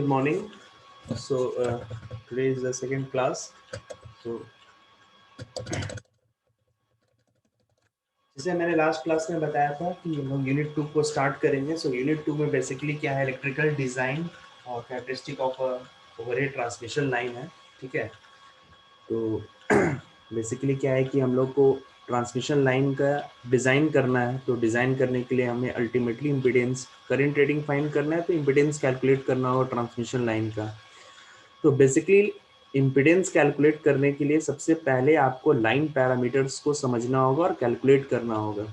Good morning. Today is the second class. So जैसे मैंने last class में बताया था कि हम लोग यूनिट 2 को स्टार्ट करेंगे. यूनिट 2 में बेसिकली क्या है, इलेक्ट्रिकल डिज़ाइन और characteristic of overhead transmission line है. ठीक है. तो बेसिकली क्या है कि हम लोग को ट्रांसमिशन लाइन का डिज़ाइन करना है. तो डिज़ाइन करने के लिए हमें ultimately impedance current rating find करना है. तो इम्पीडेंस कैलकुलेट करना होगा ट्रांसमिशन लाइन का. तो बेसिकली इम्पीडेंस कैलकुलेट करने के लिए सबसे पहले आपको लाइन पैरामीटर्स को समझना होगा और कैलकुलेट करना होगा.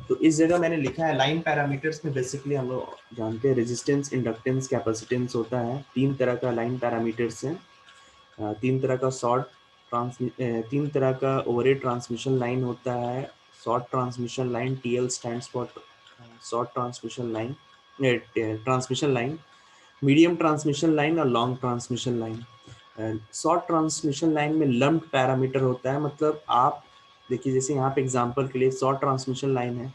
तो इस जगह मैंने लिखा है लाइन पैरामीटर्स में बेसिकली हम लोग जानते हैं रेजिस्टेंस, इंडक्टेंस, कैपेसिटेंस होता है. तीन तरह का लाइन पैरामीटर्स हैं. तीन तरह का तीन तरह का ओवरहेड ट्रांसमिशन लाइन होता है. Short transmission line, TL stands for short transmission line, transmission line, medium transmission line और long transmission line. Short transmission line में लम्प्ड पैरामीटर होता है. मतलब आप देखिए, जैसे यहाँ पे एग्जांपल के लिए शॉर्ट ट्रांसमिशन लाइन है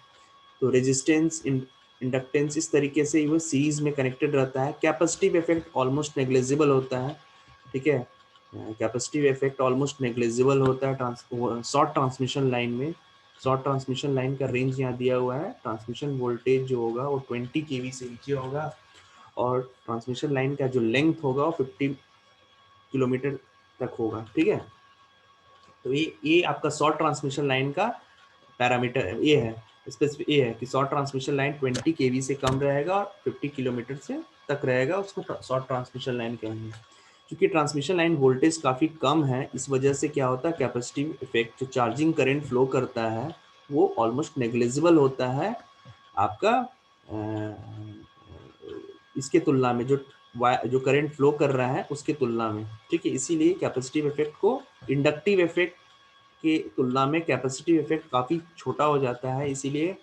तो रेजिस्टेंस, इंडक्टेंस इस तरीके से वो सीरीज में कनेक्टेड रहता है. कैपेसिटिव इफेक्ट ऑलमोस्ट नेग्लिजिबल होता है. ठीक है. कैपेसिटिव इफेक्ट ऑलमोस्ट नेग्लिजिबल होता है शॉर्ट ट्रांसमिशन लाइन में. शॉर्ट ट्रांसमिशन लाइन का रेंज यहाँ दिया हुआ है. ट्रांसमिशन वोल्टेज जो होगा वो 20 kV से नीचे होगा और ट्रांसमिशन लाइन का जो लेंथ होगा वो 50 किलोमीटर तक होगा. ठीक है. तो ये आपका शॉर्ट ट्रांसमिशन लाइन का पैरामीटर ये है. स्पेसिफिक ये है कि शॉर्ट ट्रांसमिशन लाइन 20 kV से कम रहेगा और 50 किलोमीटर से तक रहेगा, उसको शॉर्ट ट्रांसमिशन लाइन कहेंगे. क्योंकि ट्रांसमिशन लाइन वोल्टेज काफ़ी कम है, इस वजह से क्या होता है, कैपेसिटिव इफेक्ट जो चार्जिंग करंट फ्लो करता है वो ऑलमोस्ट नेग्लिजिबल होता है आपका इसके तुलना में, जो करंट फ्लो कर रहा है उसके तुलना में. ठीक है. इसीलिए कैपेसिटिव इफेक्ट को इंडक्टिव इफेक्ट की तुलना में कैपेसिटिव इफेक्ट काफ़ी छोटा हो जाता है, इसीलिए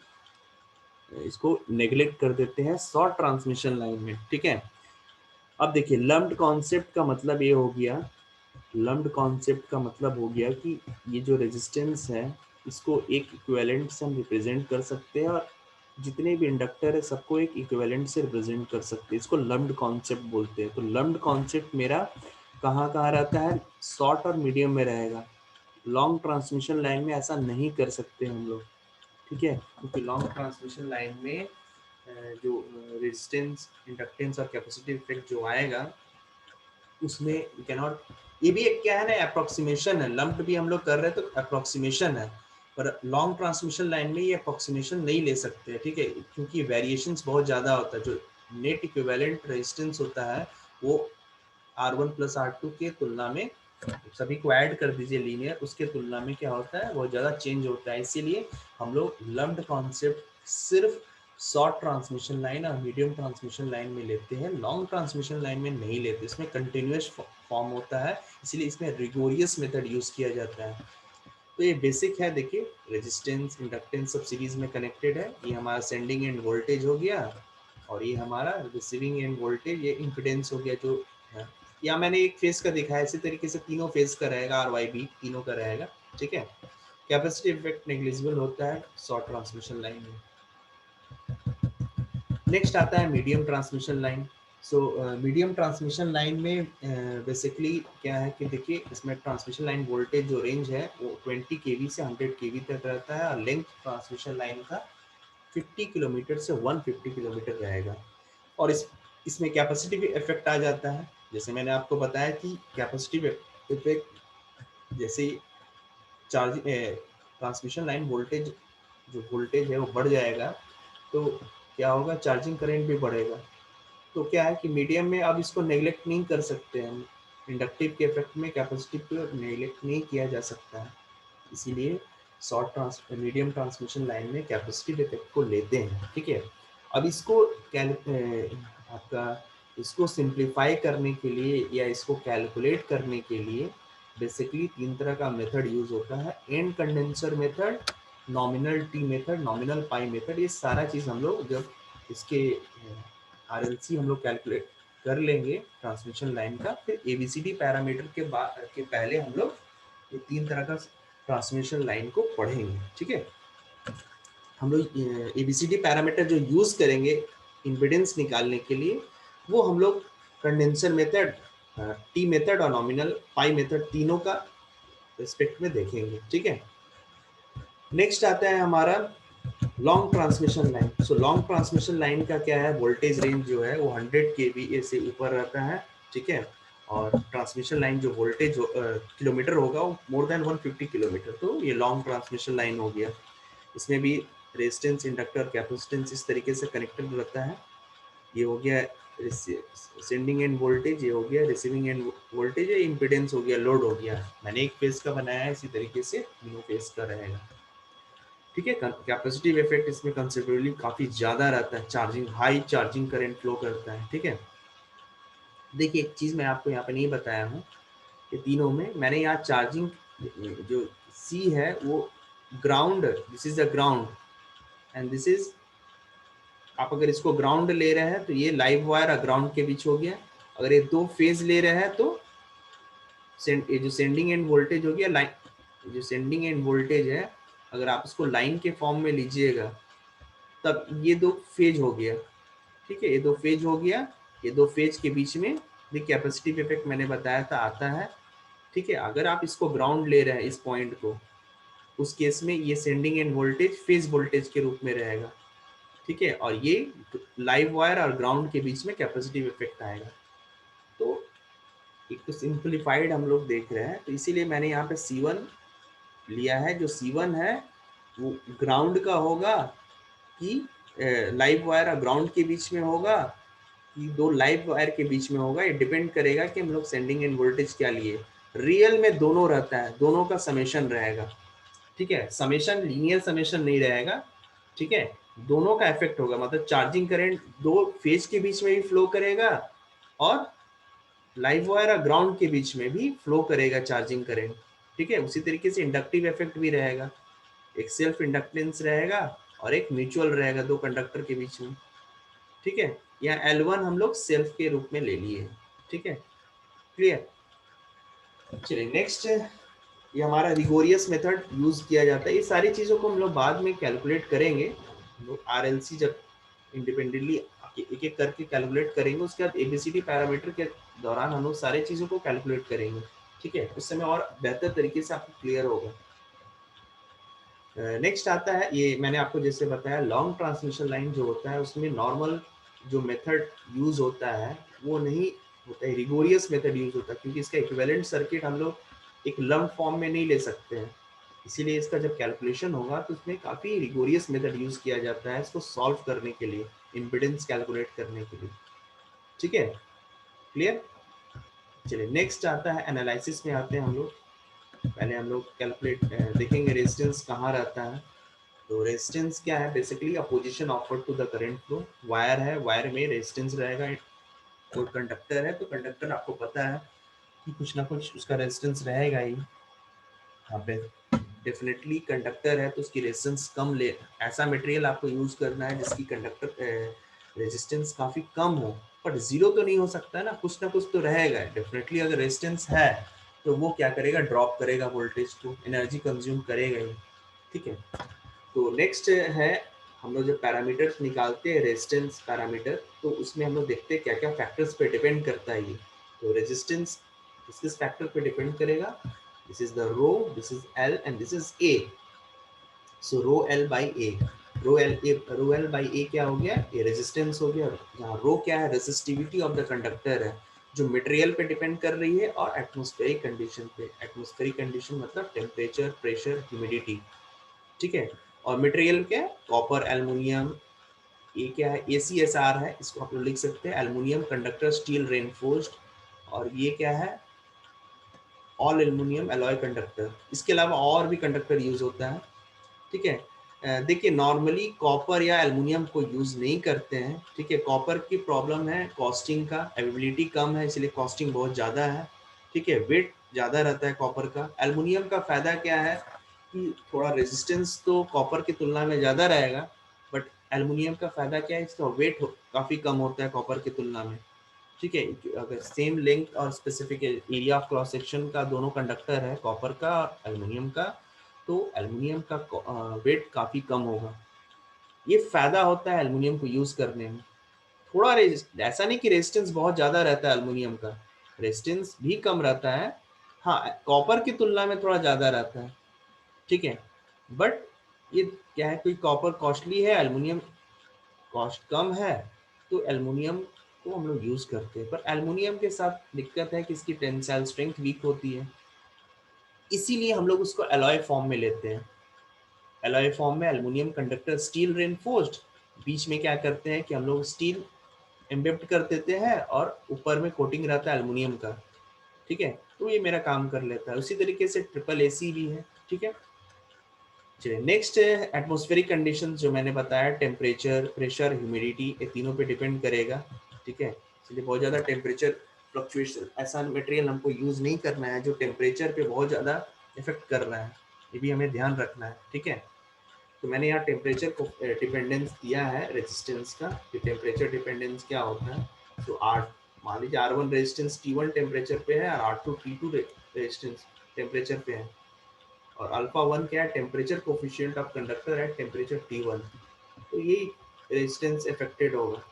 इसको नेग्लेक्ट कर देते हैं शॉर्ट ट्रांसमिशन लाइन में. ठीक है. अब देखिए, लम्प्ड कॉन्सेप्ट का मतलब ये हो गया, लम्प्ड कॉन्सेप्ट का मतलब हो गया कि ये जो रेजिस्टेंस है इसको एक इक्विवेलेंट से हम रिप्रेजेंट कर सकते हैं और जितने भी इंडक्टर है सबको एक इक्विवेलेंट से रिप्रेजेंट कर सकते हैं. इसको लम्प्ड कॉन्सेप्ट बोलते हैं. तो लम्प्ड कॉन्सेप्ट मेरा कहाँ कहाँ रहता है, शॉर्ट और मीडियम में रहेगा. लॉन्ग ट्रांसमिशन लाइन में ऐसा नहीं कर सकते हम लोग. ठीक है. क्योंकि लॉन्ग ट्रांसमिशन लाइन में जो रेजिस्टेंस, इंडक्टेंस और कैपेसिटिव इफेक्ट जो आएगा उसमें यू कैन नॉट, ये भी एक क्या है ना, अप्रोक्सीमेशन है. लंप्ड भी हम लोग कर रहे हैं तो अप्रोक्सीमेशन है, पर लॉन्ग ट्रांसमिशन लाइन में ये अप्रोक्सीमेशन नहीं ले सकते. ठीक है. क्योंकि वेरिएशंस बहुत ज़्यादा होता है. जो नेट इक्विवेलेंट रेजिस्टेंस होता है वो R1 प्लस R2 के तुलना में, सभी को ऐड कर दीजिए लीनियर, उसके तुलना में क्या होता है, बहुत ज़्यादा चेंज होता है. इसीलिए हम लोग लम्प्ड कॉन्सेप्ट सिर्फ शॉर्ट ट्रांसमिशन लाइन और मीडियम ट्रांसमिशन लाइन में लेते हैं, लॉन्ग ट्रांसमिशन लाइन में नहीं लेते. इसमें कंटिन्यूस फॉर्म होता है, इसलिए इसमें रिगोरियस मेथड यूज़ किया जाता है. तो ये बेसिक है. देखिए, रेजिस्टेंस, इंडक्टेंस सब सीरीज में कनेक्टेड है. ये हमारा सेंडिंग एंड वोल्टेज हो गया और ये हमारा रिसीविंग एंड वोल्टेज, ये इम्पीडेंस हो गया जो है. या मैंने एक फेज का दिखाया, इसी तरीके से तीनों फेज का रहेगा, आर वाई बी तीनों का रहेगा. ठीक है. कैपेसिटी इफेक्ट नेग्लिजिबल होता है शॉर्ट ट्रांसमिशन लाइन में. नेक्स्ट आता है medium transmission line. Medium transmission line में बेसिकली क्या है कि देखिए, इसमें ट्रांसमिशन लाइन वोल्टेज जो रेंज है वो 20 kV से 100 kV तक रहता है और लेंथ ट्रांसमिशन लाइन का 50 किलोमीटर से 150 किलोमीटर रहेगा. और इसमें कैपेसिटिव इफेक्ट आ जाता है. जैसे मैंने आपको बताया कि कैपेसिटिव इफेक्ट जैसे चार्ज ट्रांसमिशन लाइन वोल्टेज, जो वोल्टेज है वो बढ़ जाएगा तो क्या होगा, चार्जिंग करंट भी बढ़ेगा. तो क्या है कि मीडियम में अब इसको नेग्लेक्ट नहीं कर सकते हम. इंडक्टिव के इफेक्ट में कैपेसिटिव को नेग्लेक्ट नहीं किया जा सकता है, इसीलिए मीडियम ट्रांसमिशन लाइन में कैपेसिटिव इफेक्ट को लेते हैं. ठीक है. अब इसको आपका इसको सिंप्लीफाई करने के लिए या इसको कैलकुलेट करने के लिए बेसिकली तीन तरह का मेथड यूज होता है. And condenser method, nominal T method, nominal pi method. ये सारा चीज़ हम लोग जब इसके आरएलसी हम लोग कैलकुलेट कर लेंगे ट्रांसमिशन लाइन का, फिर एबीसीडी पैरामीटर के पहले हम लोग ये तीन तरह का ट्रांसमिशन लाइन को पढ़ेंगे. ठीक है. हम लोग एबीसीडी पैरामीटर जो यूज करेंगे इम्पीडेंस निकालने के लिए वो हम लोग कंडेंसर मेथड, टी मेथड और नॉमिनल पाई मेथड तीनों का रिस्पेक्ट में देखेंगे। ठीक है, नेक्स्ट आता है हमारा long transmission line. So long transmission line का क्या है, वोल्टेज रेंज जो है वो 100 kVA से ऊपर रहता है। ठीक है, और ट्रांसमिशन लाइन जो वोल्टेज किलोमीटर होगा वो मोर देन 150 किलोमीटर, तो ये लॉन्ग ट्रांसमिशन लाइन हो गया। इसमें भी रेजिस्टेंस, इंडक्टर, कैपेसिटेंस इस तरीके से कनेक्टेड रहता है। ये हो गया सेंडिंग एंड वोल्टेज, ये हो गया रिसीविंग एंड वोल्टेज, ये इम्पीडेंस हो गया, लोड हो गया। मैंने एक फेज का बनाया है, इसी तरीके से तीनों फेज का रहेगा। ठीक है, कैपेसिटिव इफेक्ट इसमें कंसिडरेबली काफी ज्यादा रहता है, charging high charging current flow करता है। ठीक है, देखिए एक चीज मैं आपको यहाँ पे नहीं बताया हूँ, ये तीनों में मैंने यहाँ चार्जिंग जो सी है वो ground, this is the ground and this is, आप अगर इसको ग्राउंड ले रहे हैं तो ये लाइव वायर और ग्राउंड के बीच हो गया। अगर ये दो फेज ले रहे हैं तो ये जो सेंडिंग एंड वोल्टेज हो गया, लाइन जो सेंडिंग एंड वोल्टेज है, अगर आप इसको लाइन के फॉर्म में लीजिएगा तब ये दो फेज हो गया। ठीक है, ये दो फेज हो गया, ये दो फेज के बीच में भी कैपेसिटिव इफेक्ट मैंने बताया था आता है। ठीक है, अगर आप इसको ग्राउंड ले रहे हैं इस पॉइंट को, उस केस में ये sending end voltage phase voltage के रूप में रहेगा। ठीक है, और ये लाइव वायर और ग्राउंड के बीच में कैपेसिटिव इफेक्ट आएगा। तो एक तो सिंपलीफाइड हम लोग देख रहे हैं, तो इसीलिए मैंने यहाँ पे C1 लिया है। जो C1 है वो ग्राउंड का होगा कि लाइव वायर और ग्राउंड के बीच में होगा, कि दो लाइव वायर के बीच में होगा, ये डिपेंड करेगा कि हम लोग सेंडिंग एंड वोल्टेज क्या लिए। रियल में दोनों रहता है, दोनों का समेशन रहेगा। ठीक है, समेशन लीनियर समेशन नहीं रहेगा। ठीक है, दोनों का इफेक्ट होगा, मतलब चार्जिंग करंट दो फेज के बीच में भी फ्लो करेगा और लाइव वायर और ग्राउंड के बीच में भी फ्लो करेगा चार्जिंग करंट। ठीक है, उसी तरीके से इंडक्टिव इफेक्ट भी रहेगा, एक सेल्फ इंडक्टेंस रहेगा और एक म्यूचुअल रहेगा दो कंडक्टर के बीच में। ठीक है, यहाँ L1 हम लोग सेल्फ के रूप में ले लिए। ठीक है, क्लियर। चलिए नेक्स्ट, ये हमारा रिगोरियस मेथड यूज किया जाता है। ये सारी चीज़ों को हम लोग बाद में कैलकुलेट करेंगे। हम लोग RLC जब इंडिपेंडेंटली एक एक करके कैलकुलेट करेंगे, उसके बाद ABCD पैरामीटर के दौरान हम लोग सारी चीज़ों को कैलकुलेट करेंगे। ठीक है, उस समय और बेहतर तरीके से आपको क्लियर होगा। नेक्स्ट आता है, ये मैंने आपको जैसे बताया लॉन्ग ट्रांसमिशन लाइन जो होता है उसमें नॉर्मल जो मेथड यूज होता है वो नहीं होता है, रिगोरियस मेथड यूज होता है, क्योंकि इसका इक्विवेलेंट सर्किट हम लोग एक लंप फॉर्म में नहीं ले सकते हैं। इसीलिए इसका जब कैलकुलेशन होगा तो उसमें काफ़ी रिगोरियस मेथड यूज किया जाता है इसको सॉल्व करने के लिए, इम्पिडेंस कैलकुलेट करने के लिए। ठीक है, क्लियर। चलिए नेक्स्ट आता है एनालिसिस में आते हैं हम लोग। पहले हम लोग कैलकुलेट देखेंगे रेजिस्टेंस कहाँ रहता है। तो रेजिस्टेंस क्या है, basically opposition offered to the current flow. Wire है, वायर में रेजिस्टेंस रहेगा। कोई कंडक्टर है तो कंडक्टर आपको पता है कि कुछ ना कुछ उसका रेजिस्टेंस रहेगा ही। यहाँ पे डेफिनेटली कंडक्टर है तो उसकी रेजिस्टेंस कम ले, ऐसा मटेरियल आपको यूज करना है जिसकी कंडक्टर रेजिस्टेंस काफी कम हो, बट जीरो तो नहीं हो सकता ना कुछ तो रहेगा डेफिनेटली। अगर रेजिस्टेंस है तो वो क्या करेगा, ड्रॉप करेगा वोल्टेज को, एनर्जी कंज्यूम करेगा ही। ठीक है, तो नेक्स्ट है हम लोग जब पैरामीटर्स निकालते हैं रेजिस्टेंस पैरामीटर, तो उसमें हम लोग देखते हैं क्या क्या फैक्टर्स पे डिपेंड करता है ये। तो रेजिस्टेंस किस फैक्टर पे डिपेंड करेगा, this is the rho, this is L and this is A. So rho L by A, rho L by A क्या हो गया, ये रेजिस्टेंस हो गया। जहाँ रो क्या है, रेजिस्टिविटी ऑफ द कंडक्टर है, जो मटेरियल पे डिपेंड कर रही है और एटमॉस्फेरिक कंडीशन पे। एटमॉस्फेरिक कंडीशन मतलब टेम्परेचर, प्रेशर, ह्यूमिडिटी। ठीक है, और मटेरियल क्या है, कॉपर, एल्युमिनियम। ये क्या है, ACSR है, इसको आप लोग लिख सकते हैं, एल्युमिनियम कंडक्टर स्टील रेनफोर्स्ड। और ये क्या है, ऑल एल्युमिनियम एलॉय कंडक्टर। इसके अलावा और भी कंडक्टर यूज होता है। ठीक है, देखिए नॉर्मली कॉपर या एल्युमिनियम को यूज नहीं करते हैं। ठीक है, कॉपर की प्रॉब्लम है कॉस्टिंग का, अवेलेबिलिटी कम है इसलिए कॉस्टिंग बहुत ज़्यादा है। ठीक है, वेट ज़्यादा रहता है कॉपर का। एल्युमिनियम का फायदा क्या है कि थोड़ा रेजिस्टेंस तो कॉपर की तुलना में ज़्यादा रहेगा, बट एल्युमिनियम का फायदा क्या है, इसका वेट काफ़ी कम होता है कॉपर की तुलना में। ठीक है, अगर सेम लेंथ और specific area of cross section का दोनों कंडक्टर है, कॉपर का और एल्युमिनियम का, तो एल्युमिनियम का वेट काफ़ी कम होगा। ये फायदा होता है एल्युमिनियम को यूज़ करने में। थोड़ा ऐसा नहीं कि रेजिस्टेंस बहुत ज्यादा रहता है, एल्युमिनियम का रेजिस्टेंस भी कम रहता है, हाँ कॉपर की तुलना में थोड़ा ज्यादा रहता है, ठीक है। बट ये क्या है, कोई कॉपर कॉस्टली है, एल्युमिनियम कॉस्ट कम है, तो एल्युमिनियम को हम लोग यूज करते हैं। पर एल्युमिनियम के साथ दिक्कत है कि इसकी टेंसाइल स्ट्रेंथ वीक होती है, इसीलिए हम लोग उसको एलॉय फॉर्म में लेते हैं। एलॉय फॉर्म में एल्युमिनियम कंडक्टर स्टील रेनफोर्स्ड, बीच में क्या करते हैं कि हम लोग स्टील एम्बेप्ड कर देते हैं और ऊपर में कोटिंग रहता है एल्युमिनियम का, ठीक है। तो ये मेरा काम कर लेता है। उसी तरीके से ट्रिपल एसी भी है, ठीक है। चलिए नेक्स्ट है एटमॉस्फेरिक कंडीशन, जो मैंने बताया टेम्परेचर, प्रेशर, ह्यूमिडिटी, ये तीनों पे डिपेंड करेगा, ठीक है। इसलिए बहुत ज़्यादा टेम्परेचर फ्लक्चुएशन, ऐसा मटेरियल हमको यूज़ नहीं करना है जो टेम्परेचर पे बहुत ज़्यादा इफेक्ट कर रहा है, ये भी हमें ध्यान रखना है, ठीक है। तो मैंने यहाँ टेम्परेचर को डिपेंडेंस दिया है रेजिस्टेंस का, कि टेम्परेचर डिपेंडेंस क्या होता है। तो आर, मान लीजिए R1 रेजिस्टेंस T1 टेम्परेचर पे है और R2 T2 रेजिस्टेंस टेम्परेचर पे है, और अल्फा 1 क्या है, temperature coefficient of conductor at temperature T1, तो ये रेजिस्टेंस इफेक्टेड होगा।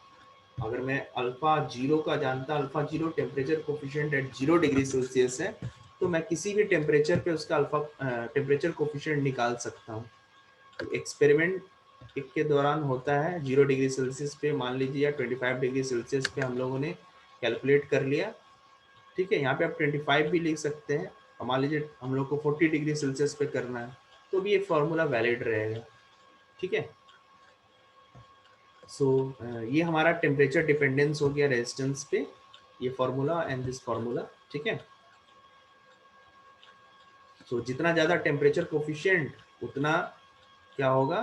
अगर मैं अल्फा जीरो का जानता, alpha zero temperature coefficient at 0 degree Celsius है, तो मैं किसी भी टेम्परेचर पे उसका अल्फा टेम्परेचर कोफिशिएंट निकाल सकता हूँ। तो एक्सपेरिमेंट के दौरान होता है 0 डिग्री सेल्सियस पे, मान लीजिए, या 25 डिग्री सेल्सियस पे हम लोगों ने कैलकुलेट कर लिया, ठीक है। यहाँ पे आप 25 भी लिख सकते हैं, और मान लीजिए हम लोग को 40 डिग्री सेल्सियस पे करना है, तो भी ये फॉर्मूला वैलिड रहेगा, ठीक है। सो ये हमारा टेम्परेचर डिपेंडेंस हो गया रेजिस्टेंस पे, ये फॉर्मूला एंड दिस फॉर्मूला, ठीक है। सो जितना ज़्यादा टेम्परेचर कोफिशिएंट, उतना क्या होगा,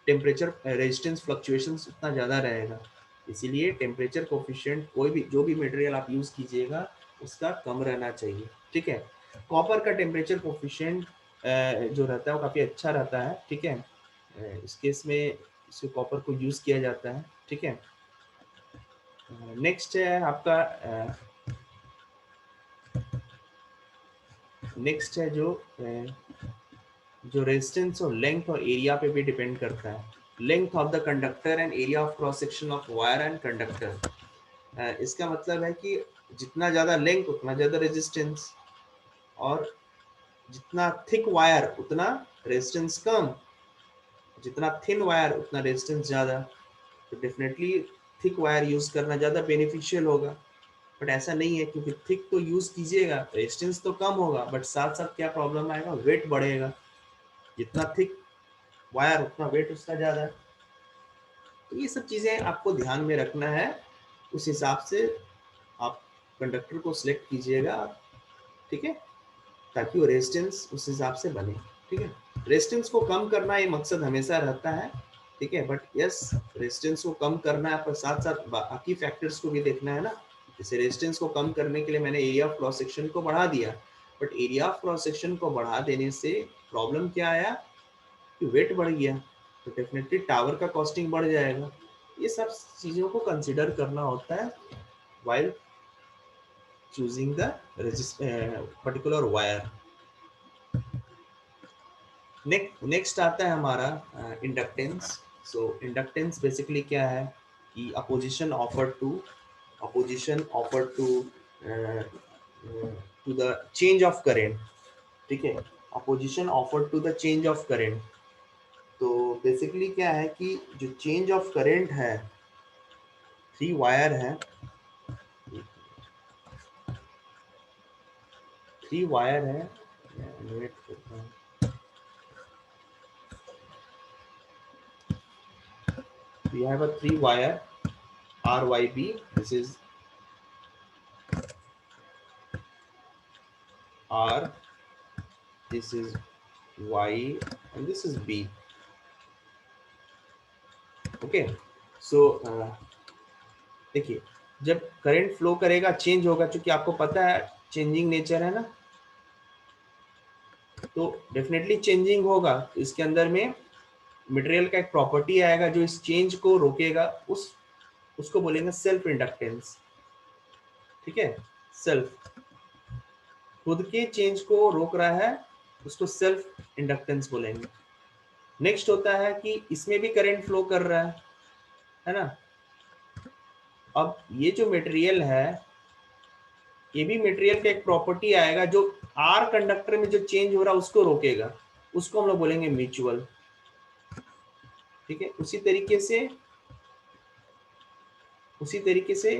टेम्परेचर रेजिस्टेंस फ्लक्चुएशंस उतना ज़्यादा रहेगा। इसीलिए टेम्परेचर कोफिशिएंट कोई भी, जो भी मटेरियल आप यूज़ कीजिएगा, उसका कम रहना चाहिए, ठीक है। कॉपर का टेम्परेचर कोफिशिएंट जो रहता है वो काफ़ी अच्छा रहता है, ठीक है। इस केस में इसको कॉपर को यूज़ किया जाता है, ठीक है। नेक्स्ट है आपका नेक्स्ट है जो रेजिस्टेंस और लेंथ और एरिया पे भी डिपेंड करता है। Length of the conductor and area of cross section of wire and conductor. इसका मतलब है कि जितना ज़्यादा लेंथ उतना ज़्यादा रेजिस्टेंस, और जितना थिक वायर उतना रेजिस्टेंस कम, जितना थिन वायर उतना रेजिस्टेंस ज़्यादा। तो डेफिनेटली थिक वायर यूज़ करना ज़्यादा बेनिफिशियल होगा। बट ऐसा नहीं है, क्योंकि थिक तो यूज़ कीजिएगा, रेजिस्टेंस तो कम होगा, बट साथ साथ क्या प्रॉब्लम आएगा, वेट बढ़ेगा। जितना थिक वायर उतना वेट उसका ज़्यादा है। तो ये सब चीज़ें आपको ध्यान में रखना है, उस हिसाब से आप कंडक्टर को सिलेक्ट कीजिएगा, ठीक है, ताकि वो रेजिस्टेंस उस हिसाब से बने, ठीक है। रेजिस्टेंस को कम करना ये मकसद हमेशा रहता है, ठीक है। बट यस, रेजिस्टेंस को कम करना है, पर साथ साथ बाकी फैक्टर्स को भी देखना है ना। जैसे रेजिस्टेंस को कम करने के लिए मैंने एरिया ऑफ क्रॉस सेक्शन को बढ़ा दिया, but area of cross section को बढ़ा देने से प्रॉब्लम क्या आया कि वेट बढ़ गया, तो डेफिनेटली टावर का कॉस्टिंग बढ़ जाएगा। ये सब चीज़ों को कंसिडर करना होता है while choosing the particular wire. Next आता है हमारा इंडक्टेंस। सो इंडक्टेंस बेसिकली क्या है कि opposition offer to the change of current, ठीक है। Opposition offer to the change of current. तो बेसिकली क्या है कि जो चेंज ऑफ करेंट है, थ्री वायर है, थ्री वायर है, वेट करता हूँ, we have a three wire RYB, this is R, this is Y, and this is B. Okay, so देखिए, जब करंट फ्लो करेगा चेंज होगा, क्योंकि आपको पता है चेंजिंग नेचर है ना, तो डेफिनेटली चेंजिंग होगा। तो इसके अंदर में मटेरियल का एक प्रॉपर्टी आएगा जो इस चेंज को रोकेगा, उसको बोलेंगे सेल्फ इंडक्टेंस, ठीक है। सेल्फ, खुद के चेंज को रोक रहा है, उसको सेल्फ इंडक्टेंस बोलेंगे। नेक्स्ट होता है कि इसमें भी करंट फ्लो कर रहा है ना, अब ये जो मटेरियल है, ये भी मटेरियल का एक प्रॉपर्टी आएगा जो आर कंडक्टर में जो चेंज हो रहा है उसको रोकेगा, उसको हम लोग बोलेंगे म्यूचुअल। ठीक है, उसी तरीके से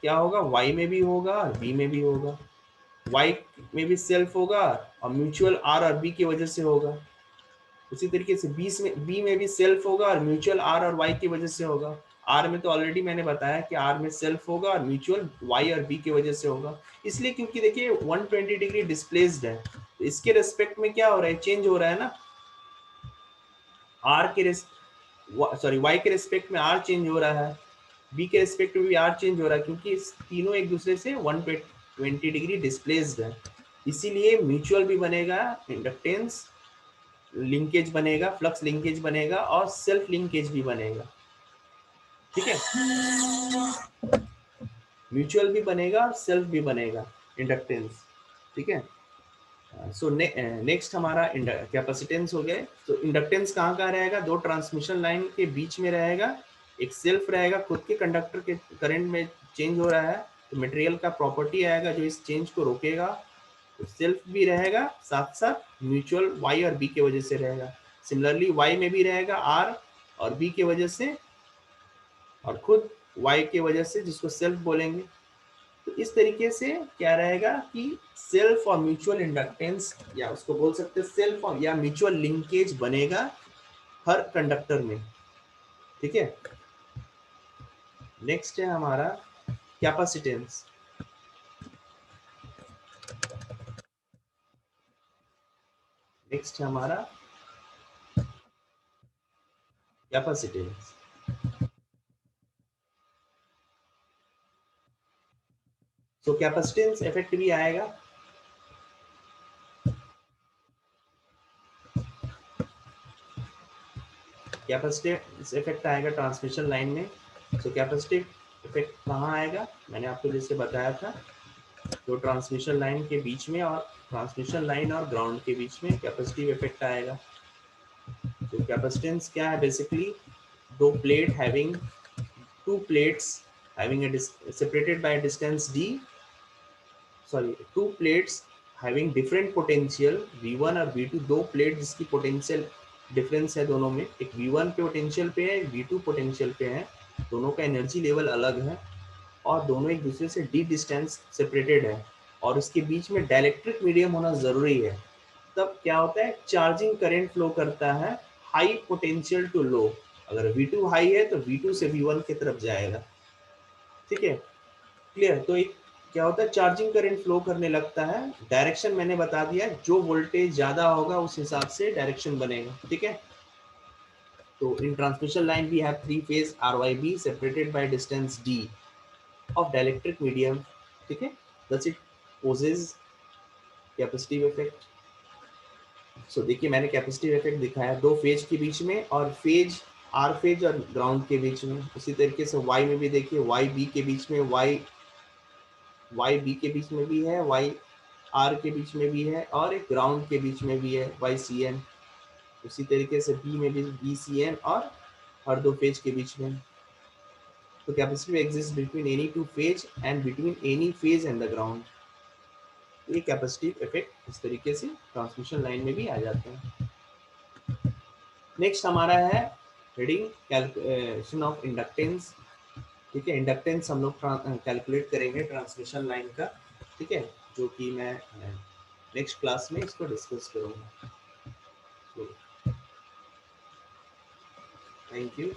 क्या होगा, वाई में भी होगा, बी में भी होगा। वाई में भी सेल्फ होगा और म्यूचुअल आर और बी की वजह से होगा। उसी तरीके से बी में भी सेल्फ होगा और म्यूचुअल आर और वाई की वजह से होगा। आर में तो ऑलरेडी मैंने बताया कि आर में सेल्फ होगा और म्यूचुअल वाई और बी की वजह से होगा। इसलिए क्योंकि देखिए 120 डिग्री डिस्प्लेस्ड है, तो इसके रेस्पेक्ट में क्या हो रहा है, चेंज हो रहा है ना। आर के सॉरी वाई के रेस्पेक्ट में आर चेंज हो रहा है, बी के रेस्पेक्ट में भी आर चेंज हो रहा है, क्योंकि इस तीनों एक दूसरे से 120 डिग्री डिस्प्लेस्ड है। इसीलिए म्यूचुअल भी बनेगा, इंडक्टेंस लिंकेज बनेगा, फ्लक्स लिंकेज बनेगा और सेल्फ लिंकेज भी बनेगा। ठीक है, म्यूचुअल भी बनेगा, सेल्फ भी बनेगा, इंडक्टेंस। ठीक है, सो नेक्स्ट हमारा कैपेसिटेंस हो गया। तो इंडक्टेंस कहाँ कहाँ रहेगा, दो ट्रांसमिशन लाइन के बीच में रहेगा, एक सेल्फ रहेगा, खुद के कंडक्टर के करंट में चेंज हो रहा है, तो मटेरियल का प्रॉपर्टी आएगा जो इस चेंज को रोकेगा। तो सेल्फ भी रहेगा, साथ साथ म्यूचुअल वाई और बी की वजह से रहेगा। सिमिलरली वाई में भी रहेगा आर और बी की वजह से, और खुद वाई की वजह से, जिसको सेल्फ बोलेंगे। तो इस तरीके से क्या रहेगा कि सेल्फ और म्यूचुअल इंडक्टेंस, या उसको बोल सकते हैं सेल्फ और या म्यूचुअल लिंकेज बनेगा हर कंडक्टर में। ठीक है, नेक्स्ट है हमारा कैपेसिटेंस। नेक्स्ट है हमारा कैपेसिटेंस। तो कैपेसिटेंस इफेक्ट भी आएगा। कैपेसिटिव इफेक्ट आएगा ट्रांसमिशन लाइन में। तो कैपेसिटिव इफेक्ट कहाँ आएगा, मैंने आपको जैसे बताया था, तो ट्रांसमिशन लाइन के बीच में और ट्रांसमिशन लाइन और ग्राउंड के बीच में कैपेसिटिव इफेक्ट आएगा। तो कैपेसिटेंस क्या है, बेसिकली दो plate having two plates having a separated by a distance d, sorry, two plates having different potential v1 और v2, दो प्लेट जिसकी पोटेंशियल डिफरेंस है दोनों में, एक v1 पोटेंशियल पे है, एक v2 पोटेंशियल पे है, दोनों का एनर्जी लेवल अलग है और दोनों एक दूसरे से d डिस्टेंस सेपरेटेड है, और उसके बीच में डाइलेक्ट्रिक मीडियम होना जरूरी है। तब क्या होता है, चार्जिंग करंट फ्लो करता है हाई पोटेंशियल टू लो। अगर v2 हाई है तो v2 से v1 की तरफ जाएगा। ठीक है, क्लियर। तो एक क्या होता है, चार्जिंग करंट फ्लो करने लगता है, डायरेक्शन मैंने बता दिया, जो वोल्टेज ज्यादा होगा उस हिसाब से डायरेक्शन बनेगा। ठीक है, तो in transmission line we have three phase RYB separated by distance d of dielectric medium। ठीक है, thus it poses capacitive effect. So देखिए मैंने कैपेसिटिव इफेक्ट दिखाया दो फेज के बीच में और फेज आर फेज और ग्राउंड के बीच में। उसी तरीके से वाई में भी देखिए, वाई बी के बीच में, वाई बी के बीच में भी है, वाई आर के बीच में भी है, और एक ग्राउंड के बीच में भी है, वाई सी एन। उसी तरीके से बी में भी बी सी एन और हर दो फेज के बीच में। तो capacitive exist between any two phase and between any phase and the ground. ये कैपेसिटिव इफेक्ट इस तरीके से ट्रांसमिशन लाइन में भी आ जाते हैं। नेक्स्ट हमारा है हेडिंग कैलकुलेशन ऑफ इंडक्टेंस। ठीक है, इंडक्टेंस हम लोग कैलकुलेट करेंगे ट्रांसमिशन लाइन का। ठीक है, जो कि मैं नेक्स्ट क्लास में इसको डिस्कस करूंगा। Thank you.